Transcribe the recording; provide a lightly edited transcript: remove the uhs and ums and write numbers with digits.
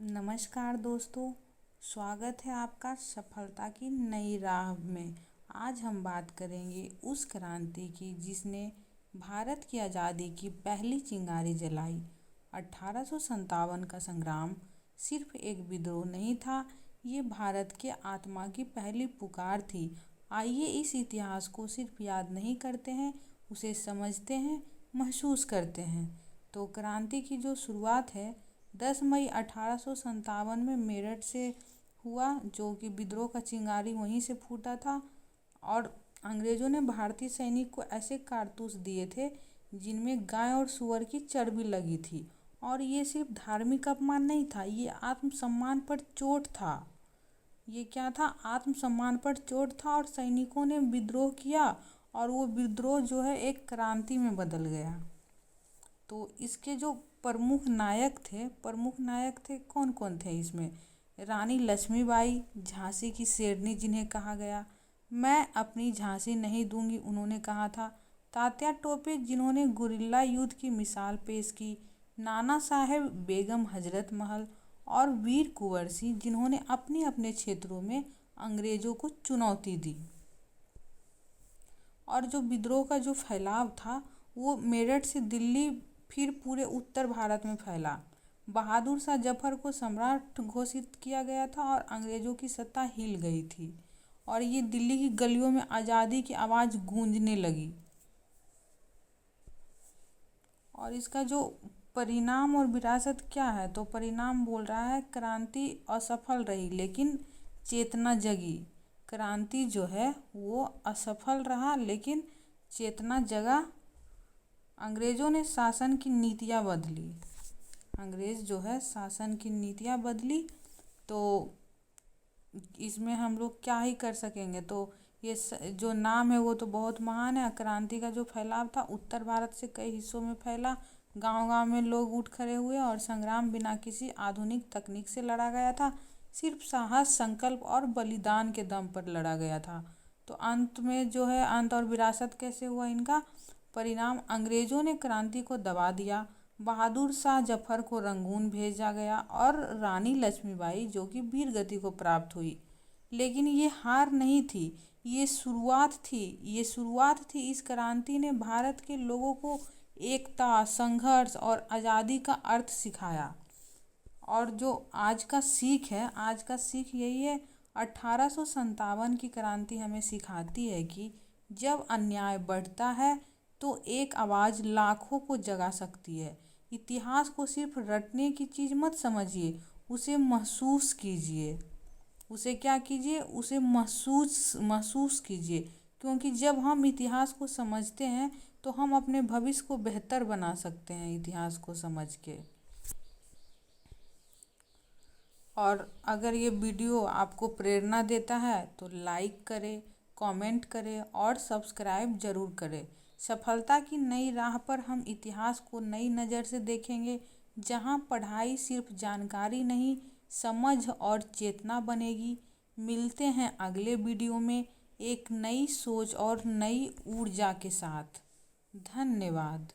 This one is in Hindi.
नमस्कार दोस्तों, स्वागत है आपका सफलता की नई राह में। आज हम बात करेंगे उस क्रांति की जिसने भारत की आज़ादी की पहली चिंगारी जलाई। 1857 का संग्राम सिर्फ एक विद्रोह नहीं था, ये भारत के आत्मा की पहली पुकार थी। आइए इस इतिहास को सिर्फ याद नहीं करते हैं, उसे समझते हैं, महसूस करते हैं। तो क्रांति की जो शुरुआत है 10 मई 1857 में मेरठ से हुआ, जो कि विद्रोह का चिंगारी वहीं से फूटा था। और अंग्रेज़ों ने भारतीय सैनिक को ऐसे कारतूस दिए थे जिनमें गाय और सूअर की चर्बी लगी थी। और ये सिर्फ धार्मिक अपमान नहीं था, ये आत्मसम्मान पर चोट था। ये क्या था? आत्मसम्मान पर चोट था। और सैनिकों ने विद्रोह किया और वो विद्रोह जो है एक क्रांति में बदल गया। तो इसके जो प्रमुख नायक थे कौन कौन थे इसमें? रानी लक्ष्मीबाई, झांसी की शेरनी जिन्हें कहा गया। मैं अपनी झांसी नहीं दूंगी, उन्होंने कहा था। तात्या टोपे, जिन्होंने गुरिल्ला युद्ध की मिसाल पेश की। नाना साहेब, बेगम हजरत महल और वीर कुंवर सिंह, जिन्होंने अपने अपने क्षेत्रों में अंग्रेज़ों को चुनौती दी। और जो विद्रोह का जो फैलाव था वो मेरठ से दिल्ली फिर पूरे उत्तर भारत में फैला। बहादुर शाह जफर को सम्राट घोषित किया गया था और अंग्रेज़ों की सत्ता हिल गई थी। और ये दिल्ली की गलियों में आज़ादी की आवाज़ गूंजने लगी। और इसका जो परिणाम और विरासत क्या है, तो परिणाम बोल रहा है क्रांति असफल रही लेकिन चेतना जगी। क्रांति जो है वो असफल रहा लेकिन चेतना जगा। अंग्रेज़ों ने शासन की नीतियाँ बदली। अंग्रेज़ जो है शासन की नीतियाँ बदली। तो इसमें हम लोग क्या ही कर सकेंगे। तो ये जो नाम है वो तो बहुत महान है। क्रांति का जो फैलाव था उत्तर भारत से कई हिस्सों में फैला। गांव-गांव में लोग उठ खड़े हुए और संग्राम बिना किसी आधुनिक तकनीक से लड़ा गया था। सिर्फ साहस, संकल्प और बलिदान के दम पर लड़ा गया था। तो अंत में जो है अंत और विरासत कैसे हुआ इनका? परिणाम, अंग्रेज़ों ने क्रांति को दबा दिया। बहादुर शाह जफर को रंगून भेजा गया और रानी लक्ष्मीबाई जो कि वीर गति को प्राप्त हुई। लेकिन ये हार नहीं थी, ये शुरुआत थी। इस क्रांति ने भारत के लोगों को एकता, संघर्ष और आज़ादी का अर्थ सिखाया। और जो आज का सीख यही है। 1857 की क्रांति हमें सिखाती है कि जब अन्याय बढ़ता है तो एक आवाज़ लाखों को जगा सकती है। इतिहास को सिर्फ रटने की चीज़ मत समझिए, उसे महसूस कीजिए। उसे क्या कीजिए? उसे महसूस कीजिए। क्योंकि जब हम इतिहास को समझते हैं तो हम अपने भविष्य को बेहतर बना सकते हैं इतिहास को समझ के। और अगर ये वीडियो आपको प्रेरणा देता है तो लाइक करें, कमेंट करें और सब्सक्राइब ज़रूर करें। सफलता की नई राह पर हम इतिहास को नई नज़र से देखेंगे, जहां पढ़ाई सिर्फ जानकारी नहीं, समझ और चेतना बनेगी। मिलते हैं अगले वीडियो में एक नई सोच और नई ऊर्जा के साथ। धन्यवाद।